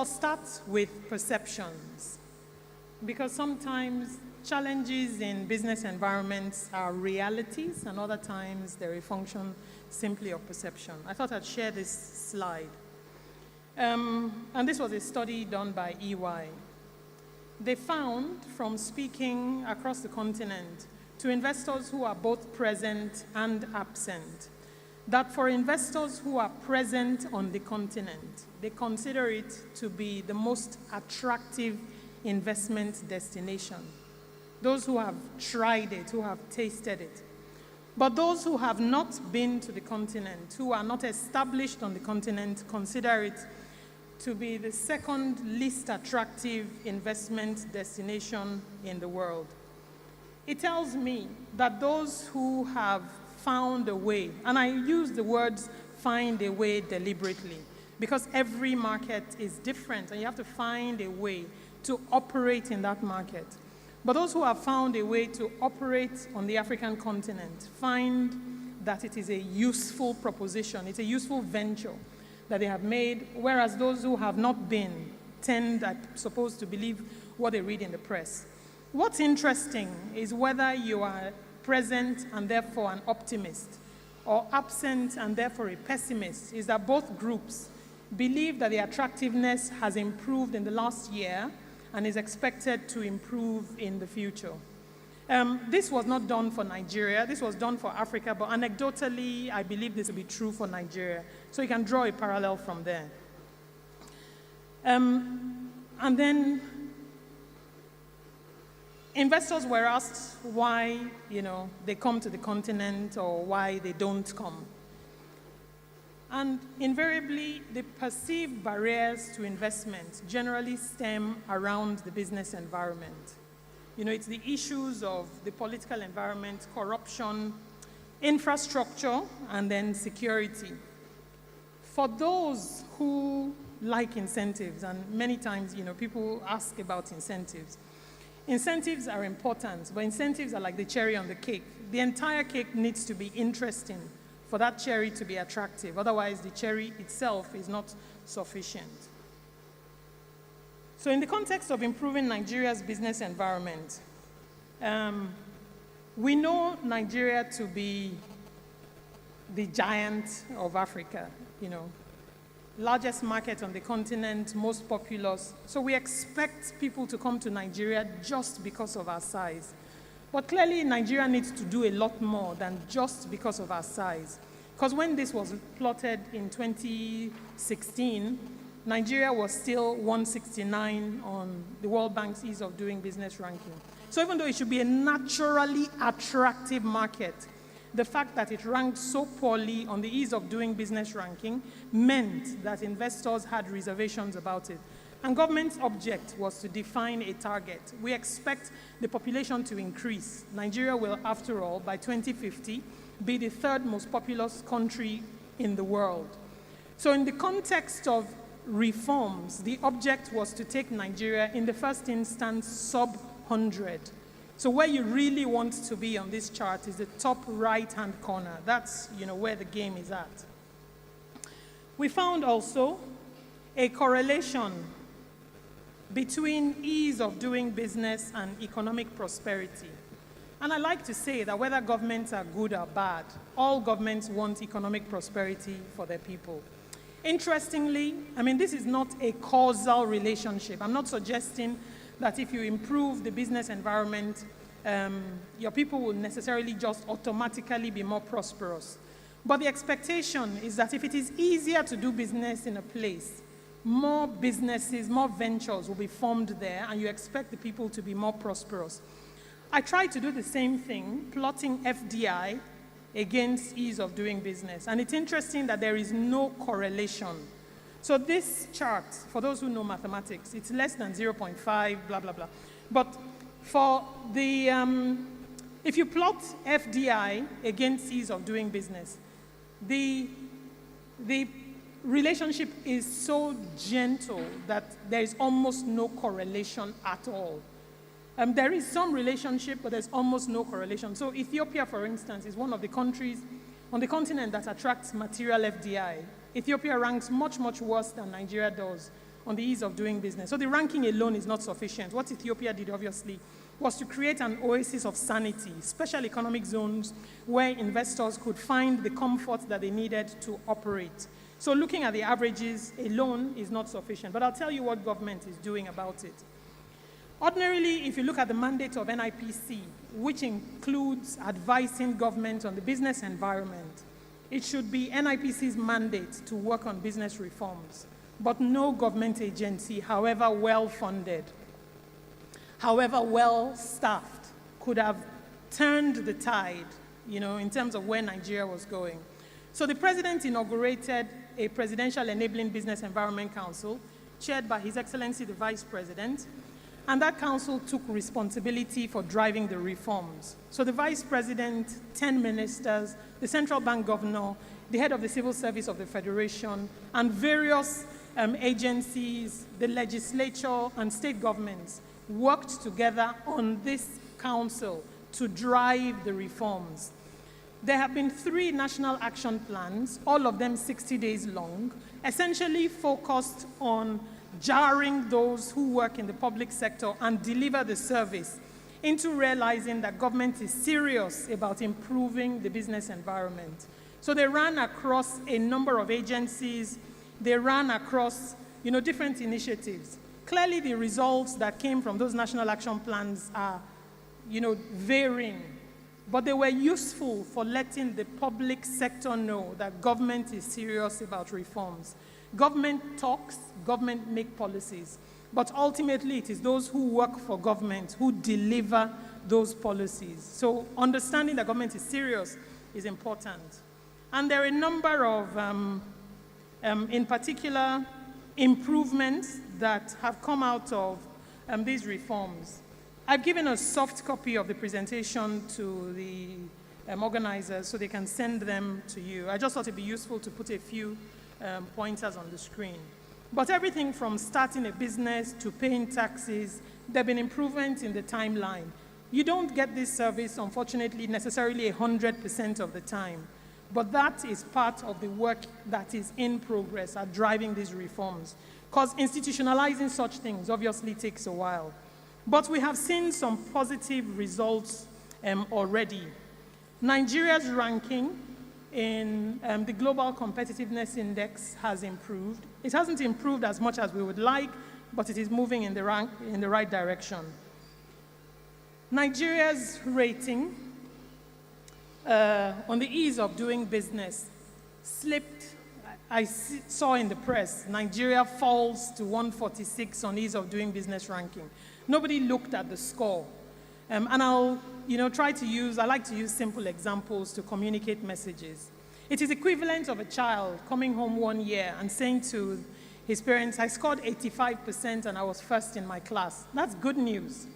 I'll start with perceptions, because sometimes challenges in business environments are realities, and other times they're a function simply of perception. I thought I'd share this slide. And this was a study done by EY. They found, from speaking across the continent to investors who are both present and absent, that for investors who are present on the continent, they consider it to be the most attractive investment destination. Those who have tried it, who have tasted it. But those who have not been to the continent, who are not established on the continent, consider it to be the second least attractive investment destination in the world. It tells me that those who have found a way, and I use the words find a way deliberately, because every market is different and you have to find a way to operate in that market. But those who have found a way to operate on the African continent find that it is a useful proposition, it's a useful venture that they have made, whereas those who have not been tend, I suppose, to believe what they read in the press. What's interesting is whether you are present and therefore an optimist, or absent and therefore a pessimist, is that both groups believe that the attractiveness has improved in the last year and is expected to improve in the future. This was not done for Nigeria, this was done for Africa, but anecdotally, I believe this will be true for Nigeria. So you can draw a parallel from there. And then investors were asked why, they come to the continent or why they don't come. And invariably, the perceived barriers to investment generally stem around the business environment. It's the issues of the political environment, corruption, infrastructure, and then security. For those who like incentives, and many times, people ask about incentives. Incentives are important, but incentives are like the cherry on the cake. The entire cake needs to be interesting for that cherry to be attractive. Otherwise, the cherry itself is not sufficient. So in the context of improving Nigeria's business environment, we know Nigeria to be the giant of Africa, largest market on the continent, most populous. So we expect people to come to Nigeria just because of our size. But clearly, Nigeria needs to do a lot more than just because of our size. Because when this was plotted in 2016, Nigeria was still 169 on the World Bank's Ease of Doing Business ranking. So even though it should be a naturally attractive market, the fact that it ranked so poorly on the Ease of Doing Business ranking meant that investors had reservations about it. And government's object was to define a target. We expect the population to increase. Nigeria will, after all, by 2050, be the third most populous country in the world. So in the context of reforms, the object was to take Nigeria, in the first instance, sub-100. So where you really want to be on this chart is the top right-hand corner. That's, where the game is at. We found also a correlation between ease of doing business and economic prosperity. And I like to say that whether governments are good or bad, all governments want economic prosperity for their people. Interestingly, this is not a causal relationship. I'm not suggesting that if you improve the business environment, your people will necessarily just automatically be more prosperous. But the expectation is that if it is easier to do business in a place, more businesses, more ventures will be formed there, and you expect the people to be more prosperous. I tried to do the same thing, plotting FDI against ease of doing business. And it's interesting that there is no correlation. So this chart, for those who know mathematics, it's less than 0.5, blah, blah, blah. But for the, if you plot FDI against ease of doing business, the relationship is so gentle that there is almost no correlation at all. There is some relationship, but there's almost no correlation. So Ethiopia, for instance, is one of the countries on the continent that attracts material FDI. Ethiopia ranks much, much worse than Nigeria does on the ease of doing business. So the ranking alone is not sufficient. What Ethiopia did, obviously, was to create an oasis of sanity, special economic zones where investors could find the comfort that they needed to operate. So looking at the averages alone is not sufficient, but I'll tell you what government is doing about it. Ordinarily, if you look at the mandate of NIPC, which includes advising government on the business environment, it should be NIPC's mandate to work on business reforms. But no government agency, however well-funded, however well-staffed, could have turned the tide, in terms of where Nigeria was going. So the president inaugurated a Presidential Enabling Business Environment Council, chaired by His Excellency the Vice President, and that council took responsibility for driving the reforms. So the Vice President, 10 ministers, the Central Bank Governor, the head of the Civil Service of the Federation, and various agencies, the legislature, and state governments worked together on this council to drive the reforms. There have been 3 national action plans, all of them 60 days long, essentially focused on jarring those who work in the public sector and deliver the service into realizing that government is serious about improving the business environment. So they ran across a number of agencies, they ran across different initiatives. Clearly the results that came from those national action plans are varying, but they were useful for letting the public sector know that government is serious about reforms. Government talks, government make policies, but ultimately it is those who work for government who deliver those policies. So understanding that government is serious is important. And there are a number of, in particular, improvements that have come out of these reforms. I've given a soft copy of the presentation to the organizers so they can send them to you. I just thought it'd be useful to put a few pointers on the screen. But everything from starting a business to paying taxes, there have been improvements in the timeline. You don't get this service, unfortunately, necessarily 100% of the time. But that is part of the work that is in progress at driving these reforms. Because institutionalizing such things obviously takes a while. But we have seen some positive results already. Nigeria's ranking in the Global Competitiveness Index has improved. It hasn't improved as much as we would like, but it is moving in the right direction. Nigeria's rating on the ease of doing business slipped. I saw in the press, Nigeria falls to 146 on ease of doing business ranking. Nobody looked at the score. And I'll I like to use simple examples to communicate messages. It is equivalent of a child coming home one year and saying to his parents, I scored 85% and I was first in my class. That's good news.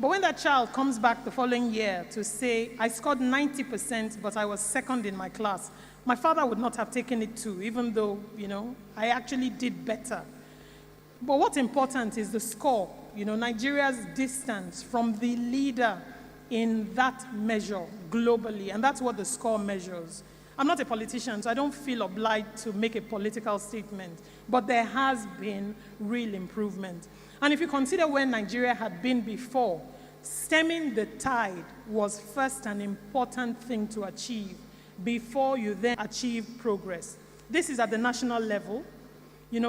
But when that child comes back the following year to say, I scored 90%, but I was second in my class, my father would not have taken it too, even though, I actually did better. But what's important is the score, Nigeria's distance from the leader in that measure globally, and that's what the score measures. I'm not a politician, so I don't feel obliged to make a political statement, but there has been real improvement. And if you consider where Nigeria had been before, stemming the tide was first an important thing to achieve before you then achieve progress. This is at the national level.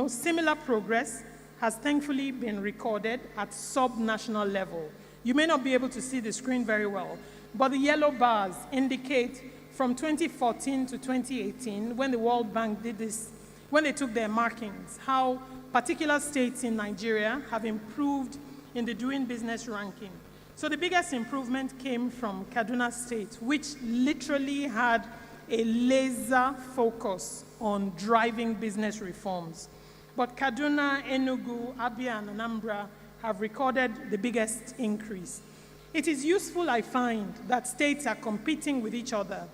Similar progress has thankfully been recorded at sub-national level. You may not be able to see the screen very well, but the yellow bars indicate from 2014 to 2018, when the World Bank did this, when they took their markings, how particular states in Nigeria have improved in the doing business ranking. So the biggest improvement came from Kaduna State, which literally had a laser focus on driving business reforms. But Kaduna, Enugu, Abia, and Anambra have recorded the biggest increase. It is useful, I find, that states are competing with each other,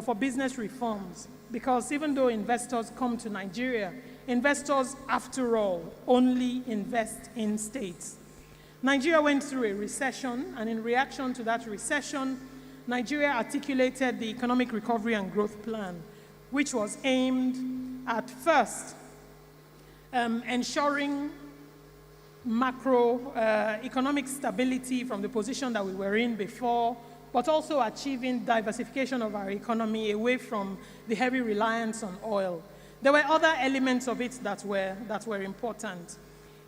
for business reforms, because even though investors come to Nigeria, investors, after all, only invest in states. Nigeria went through a recession, and in reaction to that recession, Nigeria articulated the Economic Recovery and Growth Plan, which was aimed at first ensuring macroeconomic stability from the position that we were in before, but also achieving diversification of our economy away from the heavy reliance on oil. There were other elements of it that were important,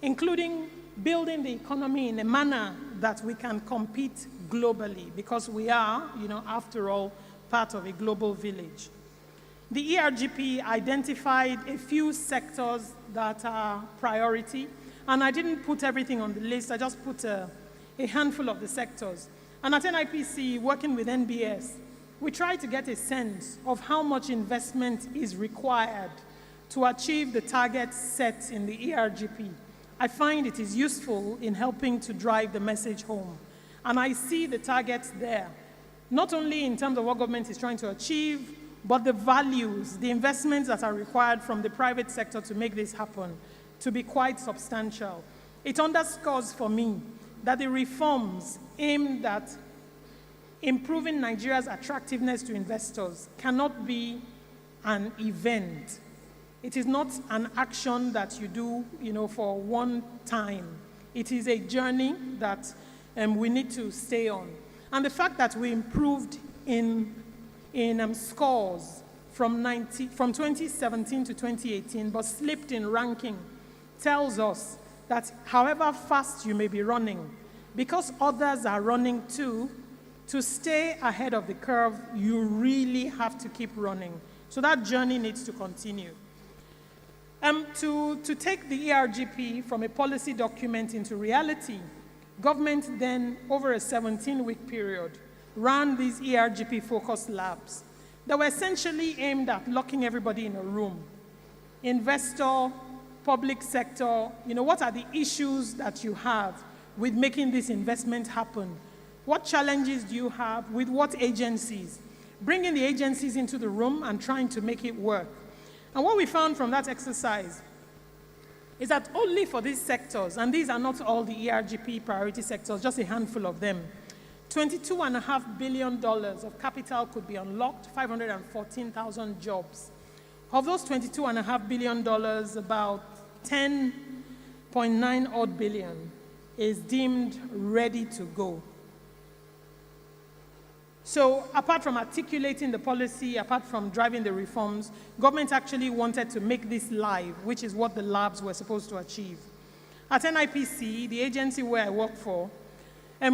including building the economy in a manner that we can compete globally, because we are, after all, part of a global village. The ERGP identified a few sectors that are priority, and I didn't put everything on the list, I just put a handful of the sectors. And at NIPC, working with NBS, we try to get a sense of how much investment is required to achieve the targets set in the ERGP. I find it is useful in helping to drive the message home. And I see the targets there, not only in terms of what government is trying to achieve, but the values, the investments that are required from the private sector to make this happen, to be quite substantial. It underscores for me that the reforms aimed at improving Nigeria's attractiveness to investors cannot be an event. It is not an action that you do, for one time. It is a journey that we need to stay on. And the fact that we improved in scores from 2017 to 2018, but slipped in ranking, tells us that however fast you may be running, because others are running too, to stay ahead of the curve, you really have to keep running. So that journey needs to continue. To take the ERGP from a policy document into reality, government then, over a 17-week period, ran these ERGP-focused labs that were essentially aimed at locking everybody in a room. Investor, public sector, what are the issues that you have with making this investment happen? What challenges do you have with what agencies? Bringing the agencies into the room and trying to make it work. And what we found from that exercise is that only for these sectors, and these are not all the ERGP priority sectors, just a handful of them, $22.5 billion of capital could be unlocked, 514,000 jobs. Of those $22.5 billion, about 10.9 odd billion is deemed ready to go. So apart from articulating the policy, apart from driving the reforms, government actually wanted to make this live, which is what the labs were supposed to achieve. At NIPC, the agency where I work for,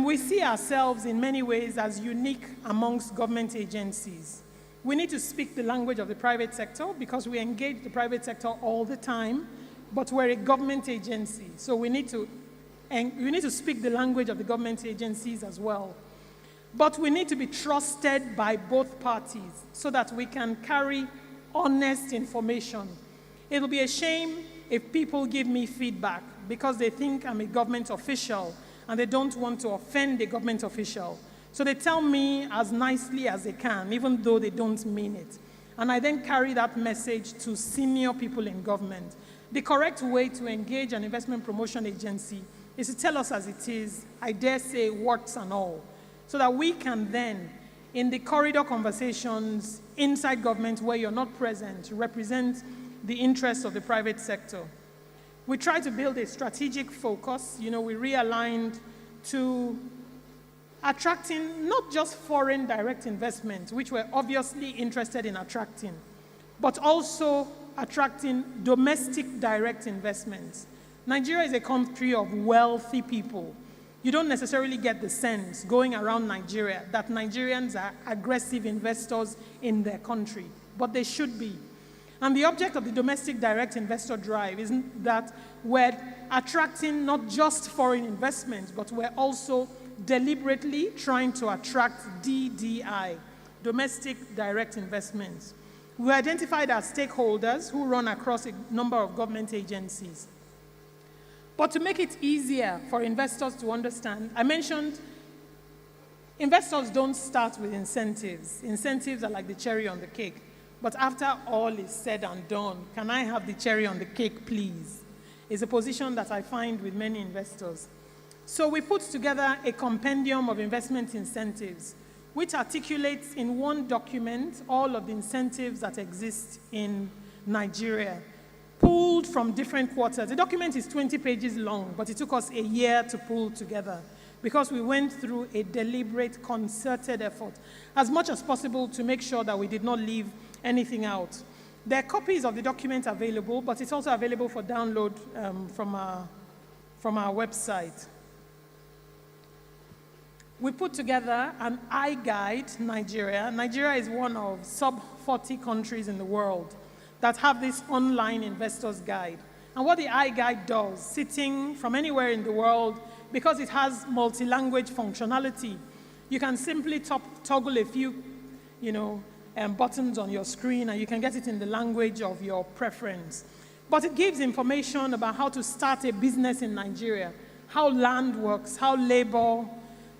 we see ourselves in many ways as unique amongst government agencies. We need to speak the language of the private sector because we engage the private sector all the time, but we're a government agency, so we need to speak the language of the government agencies as well. But we need to be trusted by both parties so that we can carry honest information. It'll be a shame if people give me feedback because they think I'm a government official and they don't want to offend a government official. So they tell me as nicely as they can, even though they don't mean it. And I then carry that message to senior people in government. The correct way to engage an investment promotion agency is to tell us as it is, I dare say, warts and all, so that we can then, in the corridor conversations inside government where you're not present, represent the interests of the private sector. We try to build a strategic focus. We realigned to attracting not just foreign direct investment, which we're obviously interested in attracting, but also attracting domestic direct investments. Nigeria is a country of wealthy people. You don't necessarily get the sense going around Nigeria that Nigerians are aggressive investors in their country, but they should be. And the object of the domestic direct investor drive is that we're attracting not just foreign investments, but we're also deliberately trying to attract DDI, domestic direct investments. We identified our stakeholders who run across a number of government agencies. But to make it easier for investors to understand, I mentioned investors don't start with incentives. Incentives are like the cherry on the cake. But after all is said and done, can I have the cherry on the cake, please? It's a position that I find with many investors. So we put together a compendium of investment incentives, which articulates in one document all of the incentives that exist in Nigeria, pulled from different quarters. The document is 20 pages long, but it took us a year to pull together because we went through a deliberate, concerted effort, as much as possible to make sure that we did not leave anything out. There are copies of the document available, but it's also available for download from our website. We put together an iGuide Nigeria. Nigeria is one of sub-40 countries in the world that have this online investor's guide. And what the iGuide does, sitting from anywhere in the world, because it has multi-language functionality, you can simply toggle a few, buttons on your screen, and you can get it in the language of your preference. But it gives information about how to start a business in Nigeria, how land works, how labor,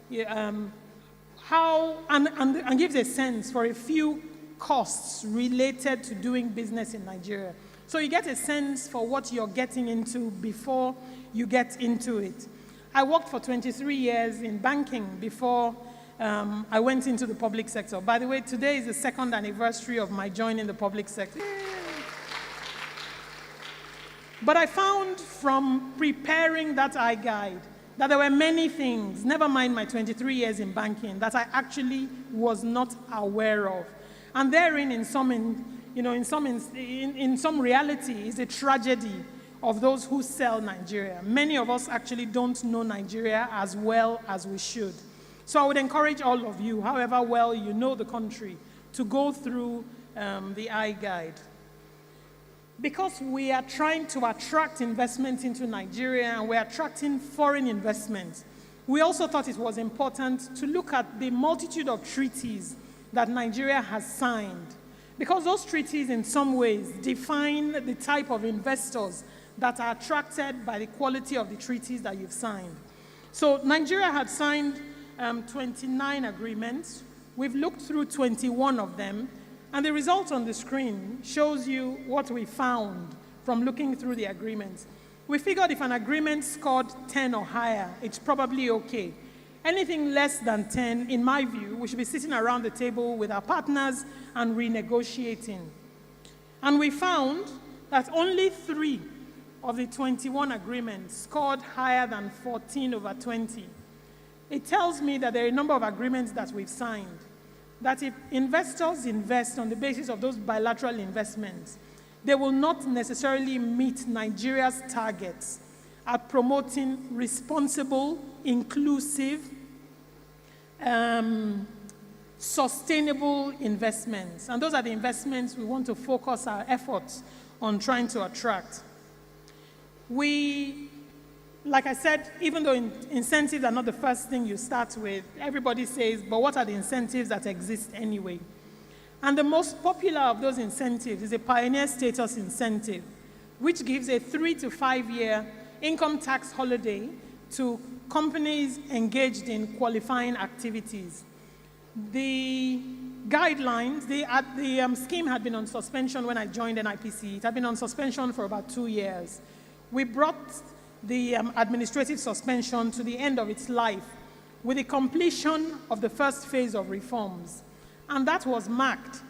and gives a sense for a few costs related to doing business in Nigeria. So you get a sense for what you're getting into before you get into it. I worked for 23 years in banking before I went into the public sector. By the way, today is the 2nd anniversary of my joining the public sector. But I found from preparing that iGuide that there were many things, never mind my 23 years in banking, that I actually was not aware of. And therein, in some reality, is a tragedy of those who sell Nigeria. Many of us actually don't know Nigeria as well as we should. So I would encourage all of you, however well you know the country, to go through the iGuide. Because we are trying to attract investment into Nigeria and we're attracting foreign investment, we also thought it was important to look at the multitude of treaties that Nigeria has signed. Because those treaties, in some ways, define the type of investors that are attracted by the quality of the treaties that you've signed. So Nigeria had signed 29 agreements. We've looked through 21 of them, and the result on the screen shows you what we found from looking through the agreements. We figured if an agreement scored 10 or higher, it's probably okay. Anything less than 10, in my view, we should be sitting around the table with our partners and renegotiating. And we found that only 3 of the 21 agreements scored higher than 14/20. It tells me that there are a number of agreements that we've signed, that if investors invest on the basis of those bilateral investments, they will not necessarily meet Nigeria's targets at promoting responsible, inclusive, sustainable investments. And those are the investments we want to focus our efforts on trying to attract. Like I said, even though incentives are not the first thing you start with, everybody says, but what are the incentives that exist anyway? And the most popular of those incentives is a pioneer status incentive, which gives a 3 to 5 year income tax holiday to companies engaged in qualifying activities. The guidelines, the scheme had been on suspension when I joined NIPC. It had been on suspension for about 2 years. We brought the administrative suspension to the end of its life with the completion of the first phase of reforms. And that was marked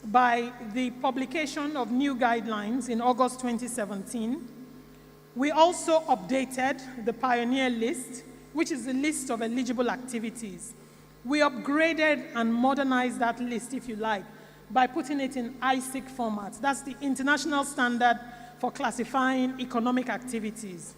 by the publication of new guidelines in August 2017. We also updated the pioneer list, which is the list of eligible activities. We upgraded and modernized that list, if you like, by putting it in ISIC format. That's the international standard for classifying economic activities.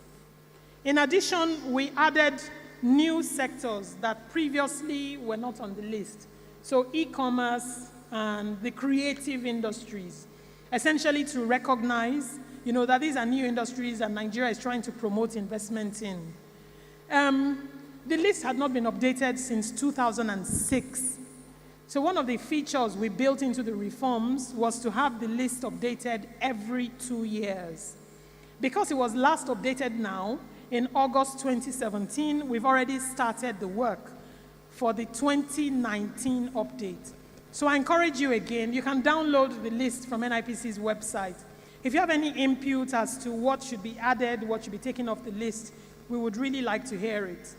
In addition, we added new sectors that previously were not on the list. So e-commerce and the creative industries, essentially to recognize, that these are new industries that Nigeria is trying to promote investment in. The list had not been updated since 2006. So one of the features we built into the reforms was to have the list updated every 2 years. Because it was last updated now, in August 2017, we've already started the work for the 2019 update. So I encourage you again, you can download the list from NIPC's website. If you have any input as to what should be added, what should be taken off the list, we would really like to hear it.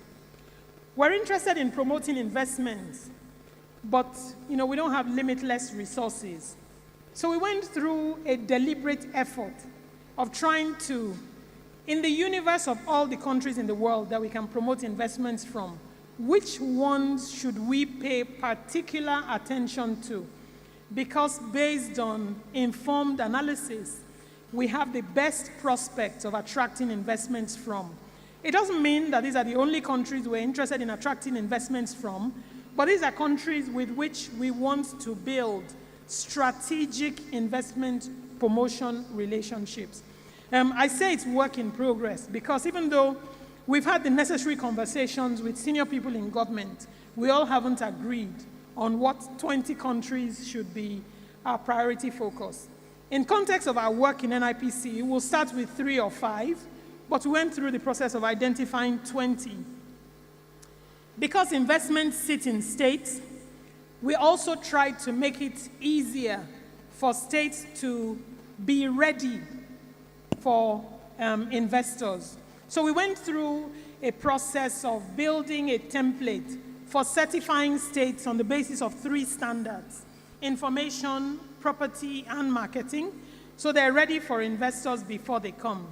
We're interested in promoting investments, but we don't have limitless resources. So we went through a deliberate effort of trying to, in the universe of all the countries in the world that we can promote investments from, which ones should we pay particular attention to? Because based on informed analysis, we have the best prospects of attracting investments from. It doesn't mean that these are the only countries we're interested in attracting investments from, but these are countries with which we want to build strategic investment promotion relationships. I say it's work in progress because even though we've had the necessary conversations with senior people in government, we all haven't agreed on what 20 countries should be our priority focus. In context of our work in NIPC, we'll start with 3 or 5, but we went through the process of identifying 20. Because investments sit in states, we also tried to make it easier for states to be ready for investors. So we went through a process of building a template for certifying states on the basis of 3 standards: information, property, and marketing, so they're ready for investors before they come.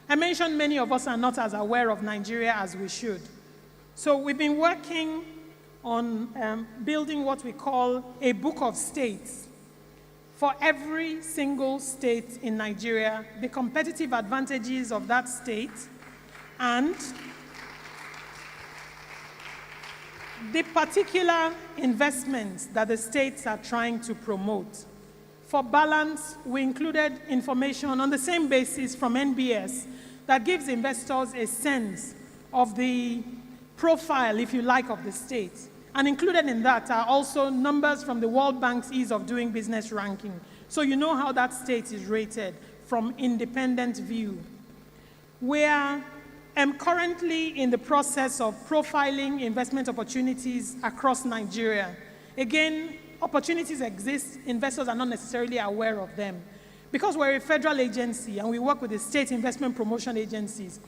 I mentioned many of us are not as aware of Nigeria as we should. So we've been working on building what we call a book of states. For every single state in Nigeria, the competitive advantages of that state and the particular investments that the states are trying to promote. For balance, we included information on the same basis from NBS that gives investors a sense of the profile, if you like, of the state. And included in that are also numbers from the World Bank's Ease of Doing Business ranking. So you know how that state is rated from independent view. We are currently in the process of profiling investment opportunities across Nigeria. Again, opportunities exist, investors are not necessarily aware of them. Because we're a federal agency and we work with the state investment promotion agencies,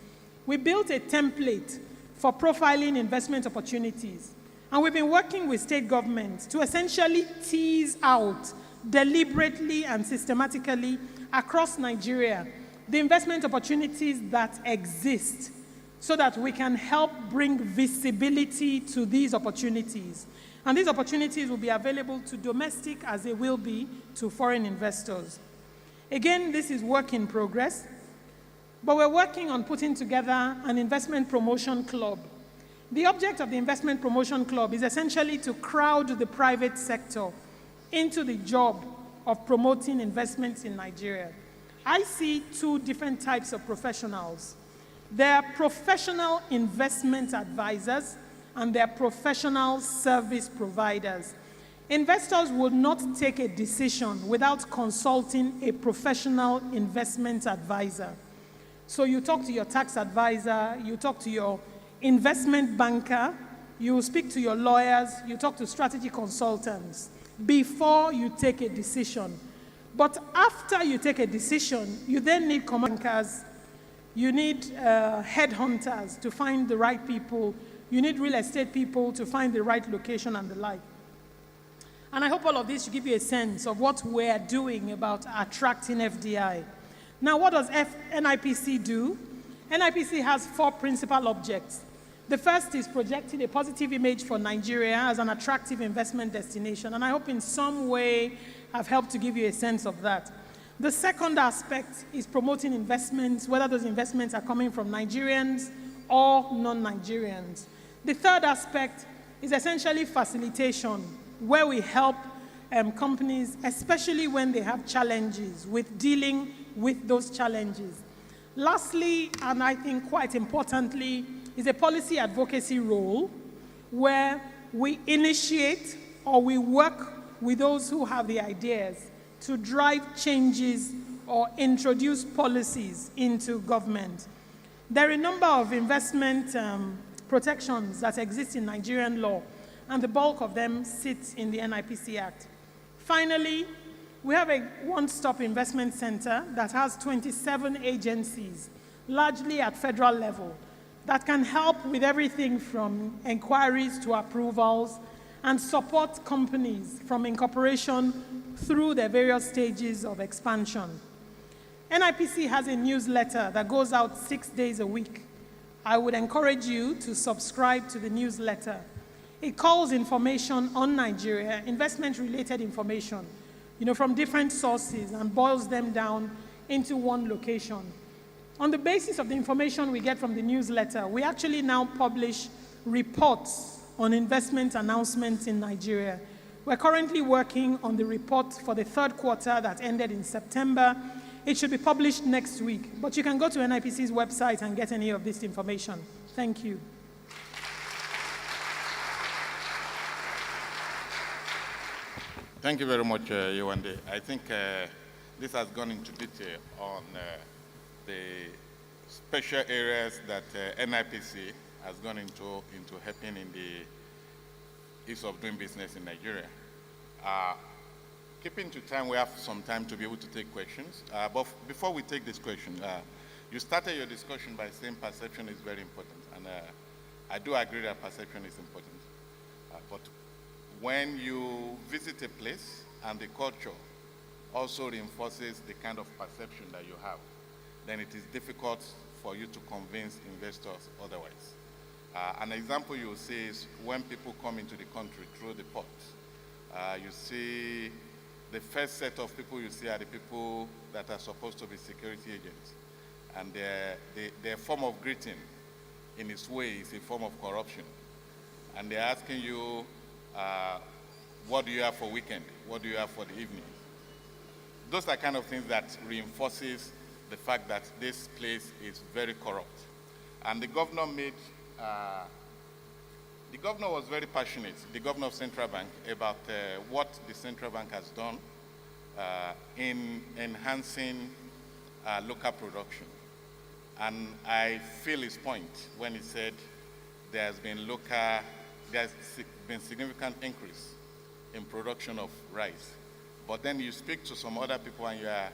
we built a template for profiling investment opportunities. And we've been working with state governments to essentially tease out deliberately and systematically across Nigeria the investment opportunities that exist so that we can help bring visibility to these opportunities. And these opportunities will be available to domestic as they will be to foreign investors. Again, this is work in progress, but we're working on putting together an investment promotion club. The object of the investment promotion club is essentially to crowd the private sector into the job of promoting investments in Nigeria. I see 2 different types of professionals. There are professional investment advisors and there are professional service providers. Investors will not take a decision without consulting a professional investment advisor. So you talk to your tax advisor, you talk to your investment banker, you speak to your lawyers, you talk to strategy consultants before you take a decision. But after you take a decision, you then need bankers, you need headhunters to find the right people, you need real estate people to find the right location and the like. And I hope all of this should give you a sense of what we're doing about attracting FDI. Now, what does NIPC do? NIPC has 4 principal objects. The first is projecting a positive image for Nigeria as an attractive investment destination, and I hope in some way I've helped to give you a sense of that. The second aspect is promoting investments, whether those investments are coming from Nigerians or non-Nigerians. The third aspect is essentially facilitation, where we help companies, especially when they have challenges, with dealing with those challenges. Lastly, and I think quite importantly, is a policy advocacy role where we initiate or we work with those who have the ideas to drive changes or introduce policies into government. There are a number of investment protections that exist in Nigerian law, and the bulk of them sit in the NIPC Act. Finally, we have a one-stop investment center that has 27 agencies, largely at federal level, that can help with everything from inquiries to approvals and support companies from incorporation through their various stages of expansion. NIPC has a newsletter that goes out 6 days a week. I would encourage you to subscribe to the newsletter. It calls information on Nigeria, investment-related information, from different sources and boils them down into one location. On the basis of the information we get from the newsletter, we actually now publish reports on investment announcements in Nigeria. We're currently working on the report for the third quarter that ended in September. It should be published next week, but you can go to NIPC's website and get any of this information. Thank you. Thank you very much, Yewande. I think this has gone into detail on the special areas that NIPC has gone into helping in the ease of doing business in Nigeria. Keeping to time, we have some time to be able to take questions. But before we take this question, you started your discussion by saying perception is very important. And I do agree that perception is important. But when you visit a place and the culture also reinforces the kind of perception that you have, then it is difficult for you to convince investors otherwise. An example you will see is when people come into the country through the port. You see the first set of people you see are the people that are supposed to be security agents. And their form of greeting in its way is a form of corruption. And they're asking you, what do you have for weekend? What do you have for the evening? Those are kind of things that reinforces the fact that this place is very corrupt. And the governor was very passionate, the governor of Central Bank, about what the Central Bank has done in enhancing local production. And I feel his point when he said there's been significant increase in production of rice. But then you speak to some other people and you are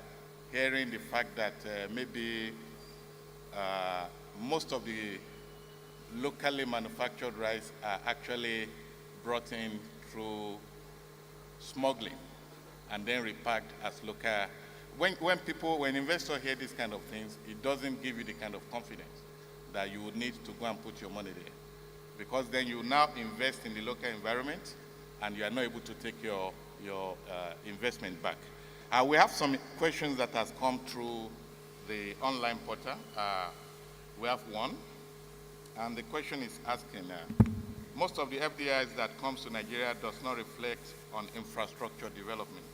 hearing the fact that maybe most of the locally manufactured rice are actually brought in through smuggling and then repacked as local. When investors hear these kind of things, it doesn't give you the kind of confidence that you would need to go and put your money there. Because then you now invest in the local environment and you are not able to take your investment back. We have some questions that has come through the online portal. We have one, and the question is asking, most of the FDIs that comes to Nigeria does not reflect on infrastructure development.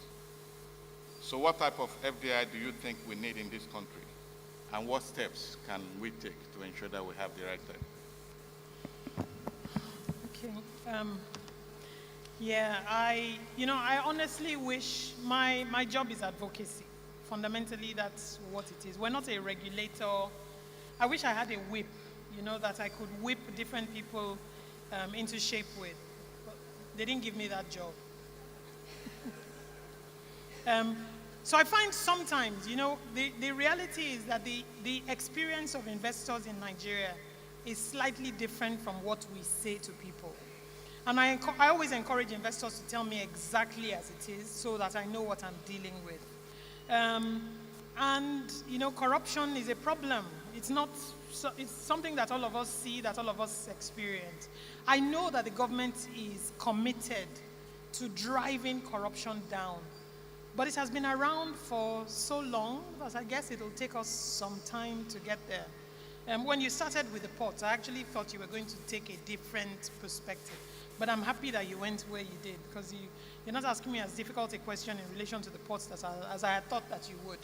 So what type of FDI do you think we need in this country? And what steps can we take to ensure that we have the right type? Okay. Yeah, I honestly wish my job is advocacy. Fundamentally, that's what it is. We're not a regulator. I wish I had a whip, that I could whip different people into shape with. But they didn't give me that job. So I find sometimes, the reality is that the experience of investors in Nigeria is slightly different from what we say to people. And I always encourage investors to tell me exactly as it is so that I know what I'm dealing with. Corruption is a problem. It's something that all of us see, that all of us experience. I know that the government is committed to driving corruption down. But it has been around for so long that I guess it'll take us some time to get there. When you started with the ports, I actually thought you were going to take a different perspective. But I'm happy that you went where you did, because you're not asking me as difficult a question in relation to the ports as I had thought that you would.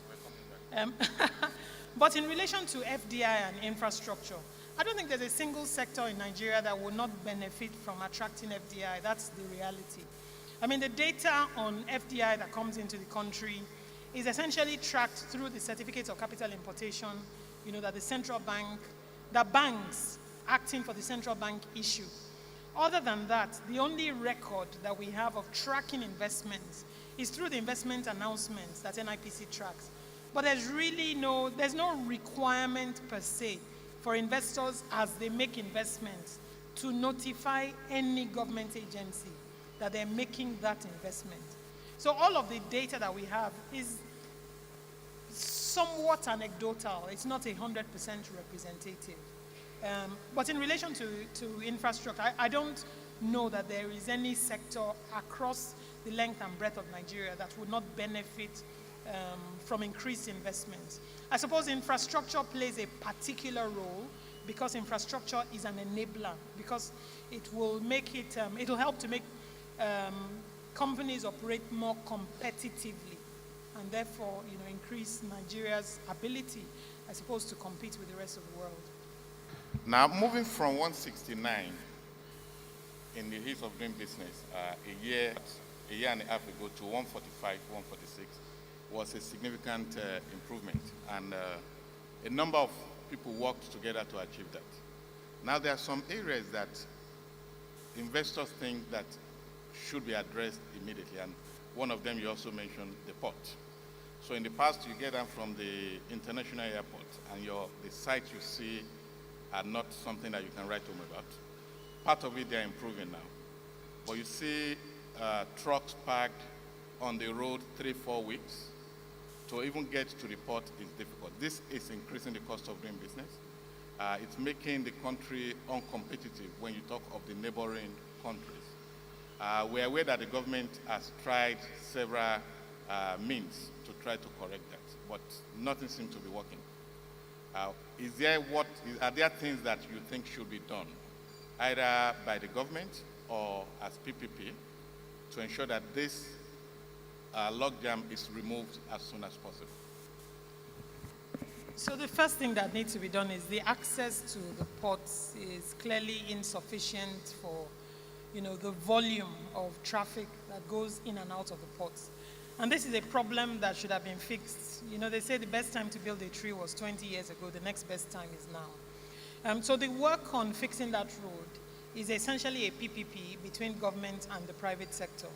But in relation to FDI and infrastructure, I don't think there's a single sector in Nigeria that will not benefit from attracting FDI. That's the reality. I mean, the data on FDI that comes into the country is essentially tracked through the certificates of capital importation, that the central bank, that banks acting for the central bank issue. Other than that, the only record that we have of tracking investments is through the investment announcements that NIPC tracks. But there's no requirement per se for investors as they make investments to notify any government agency that they're making that investment. So all of the data that we have is somewhat anecdotal. It's not 100% representative. But in relation to infrastructure, I don't know that there is any sector across the length and breadth of Nigeria that would not benefit from increased investments. I suppose infrastructure plays a particular role because infrastructure is an enabler, because it will make it, it will help to make companies operate more competitively, and therefore, increase Nigeria's ability, I suppose, to compete with the rest of the world. Now, moving from 169 in the heat of doing business a year and a half ago to 145, 146 was a significant improvement, and a number of people worked together to achieve that. Now, there are some areas that investors think that should be addressed immediately, and one of them you also mentioned, the port. So in the past, you get them from the international airport, and the sites you see are not something that you can write home about. Part of it, they're improving now. But you see trucks parked on the road 3-4 weeks. To even get to the port is difficult. This is increasing the cost of doing business. It's making the country uncompetitive when you talk of the neighboring countries. We're aware that the government has tried several means to try to correct that, but nothing seems to be working. Are there things that you think should be done, either by the government or as PPP, to ensure that this logjam is removed as soon as possible? So the first thing that needs to be done is the access to the ports is clearly insufficient for, the volume of traffic that goes in and out of the ports. And this is a problem that should have been fixed. They say the best time to build a tree was 20 years ago. The next best time is now. So the work on fixing that road is essentially a PPP between government and the private sector.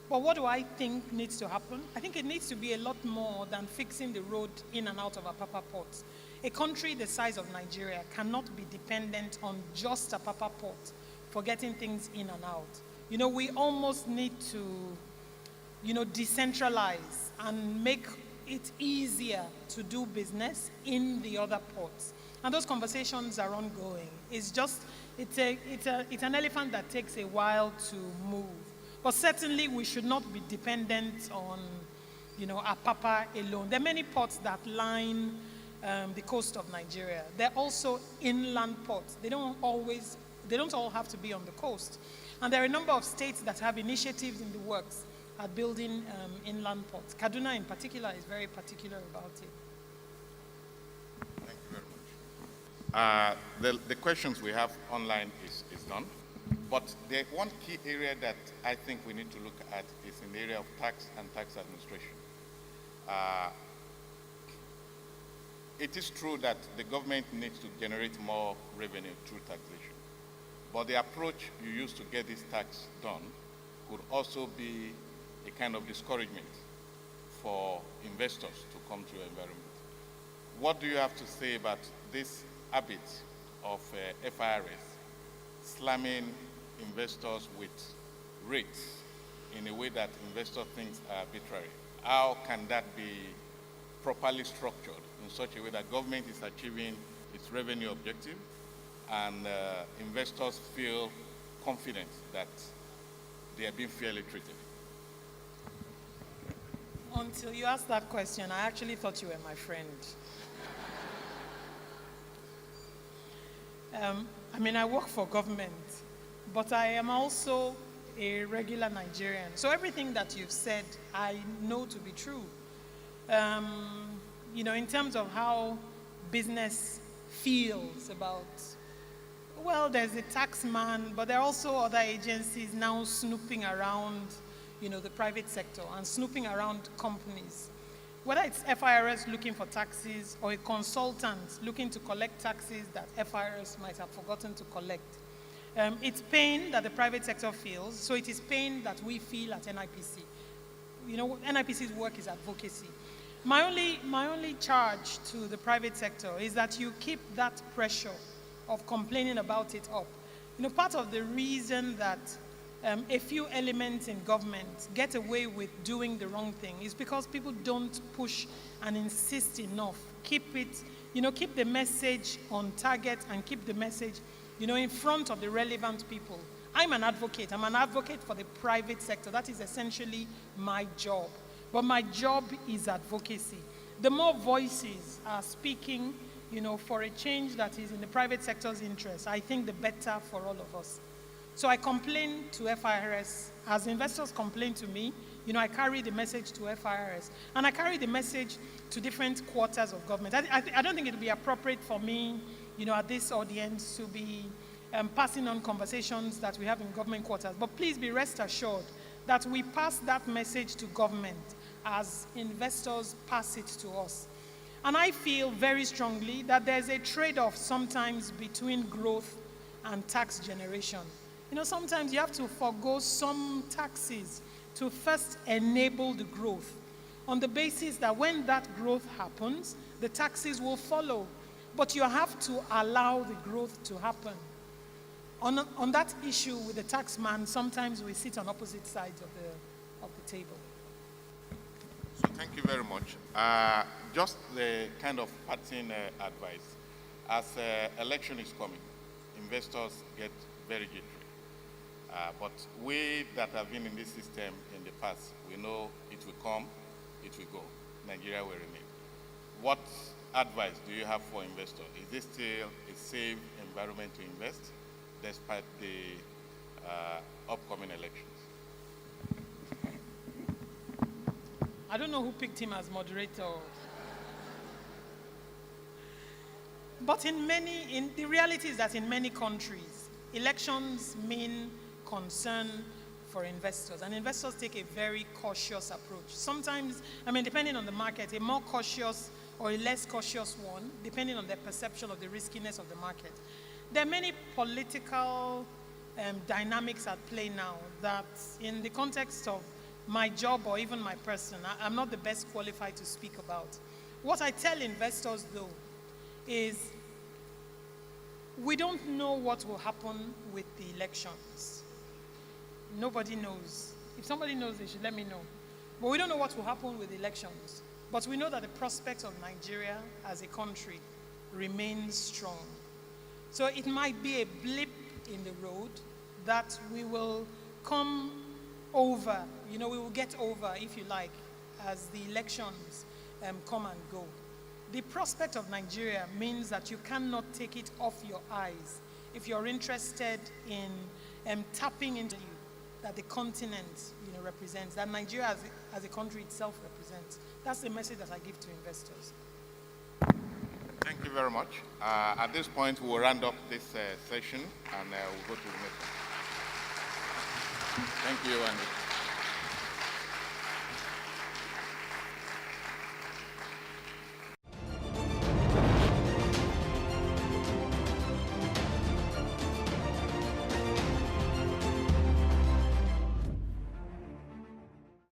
But what do I think needs to happen? I think it needs to be a lot more than fixing the road in and out of Apapa Port. A country the size of Nigeria cannot be dependent on just Apapa Port for getting things in and out. We almost need to decentralize and make it easier to do business in the other ports. And those conversations are ongoing. It's an elephant that takes a while to move. But certainly we should not be dependent on, Apapa alone. There are many ports that line the coast of Nigeria. There are also inland ports. They don't all have to be on the coast. And there are a number of states that have initiatives in the works at building inland ports. Kaduna in particular is very particular about it. Thank you very much. The questions we have online is done. But the one key area that I think we need to look at is in the area of tax and tax administration. It is true that the government needs to generate more revenue through taxation. But the approach you use to get this tax done could also be a kind of discouragement for investors to come to your environment. What do you have to say about this habit of FIRS slamming investors with rates in a way that investor thinks are arbitrary? How can that be properly structured in such a way that government is achieving its revenue objective and investors feel confident that they are being fairly treated? Until you asked that question, I actually thought you were my friend. I work for government, but I am also a regular Nigerian. So everything that you've said, I know to be true. In terms of how business feels about, well, there's a tax man, but there are also other agencies now snooping around, the private sector and snooping around companies. Whether it's FIRS looking for taxes or a consultant looking to collect taxes that FIRS might have forgotten to collect. It's pain that the private sector feels, so it is pain that we feel at NIPC. NIPC's work is advocacy. My only charge to the private sector is that you keep that pressure of complaining about it up. Part of the reason that a few elements in government get away with doing the wrong thing is because people don't push and insist enough. Keep it, keep the message on target and keep the message, in front of the relevant people. I'm an advocate. I'm an advocate for the private sector. That is essentially my job. But my job is advocacy. The more voices are speaking, for a change that is in the private sector's interest, I think the better for all of us. So I complain to FIRS. As investors complain to me, I carry the message to FIRS. And I carry the message to different quarters of government. I don't think it would be appropriate for me, at this audience to be passing on conversations that we have in government quarters. But please be rest assured that we pass that message to government as investors pass it to us. And I feel very strongly that there's a trade-off sometimes between growth and tax generation. Sometimes you have to forego some taxes to first enable the growth on the basis that when that growth happens, the taxes will follow. But you have to allow the growth to happen. On that issue with the tax man, sometimes we sit on opposite sides of the table. So thank you very much. Just the kind of parting advice. As election is coming, investors get very jittery. But we that have been in this system in the past, we know it will come, it will go. Nigeria will remain. What advice do you have for investors? Is this still a safe environment to invest despite the upcoming elections? I don't know who picked him as moderator. But the reality is that in many countries, elections mean concern for investors. And investors take a very cautious approach. Sometimes, depending on the market, a more cautious or a less cautious one, depending on their perception of the riskiness of the market. There are many political dynamics at play now that in the context of my job or even my person, I'm not the best qualified to speak about. What I tell investors, though, is we don't know what will happen with the elections. Nobody knows. If somebody knows, they should let me know. But we don't know what will happen with the elections. But we know that the prospect of Nigeria as a country remains strong. So it might be a blip in the road that we will come over, we will get over, if you like, as the elections come and go. The prospect of Nigeria means that you cannot take it off your eyes if you're interested in tapping into that the continent represents, that Nigeria as a country itself represents. That's the message that I give to investors. Thank you very much. At this point, we'll round up this session and we'll go to the next one. Thank you, Andy.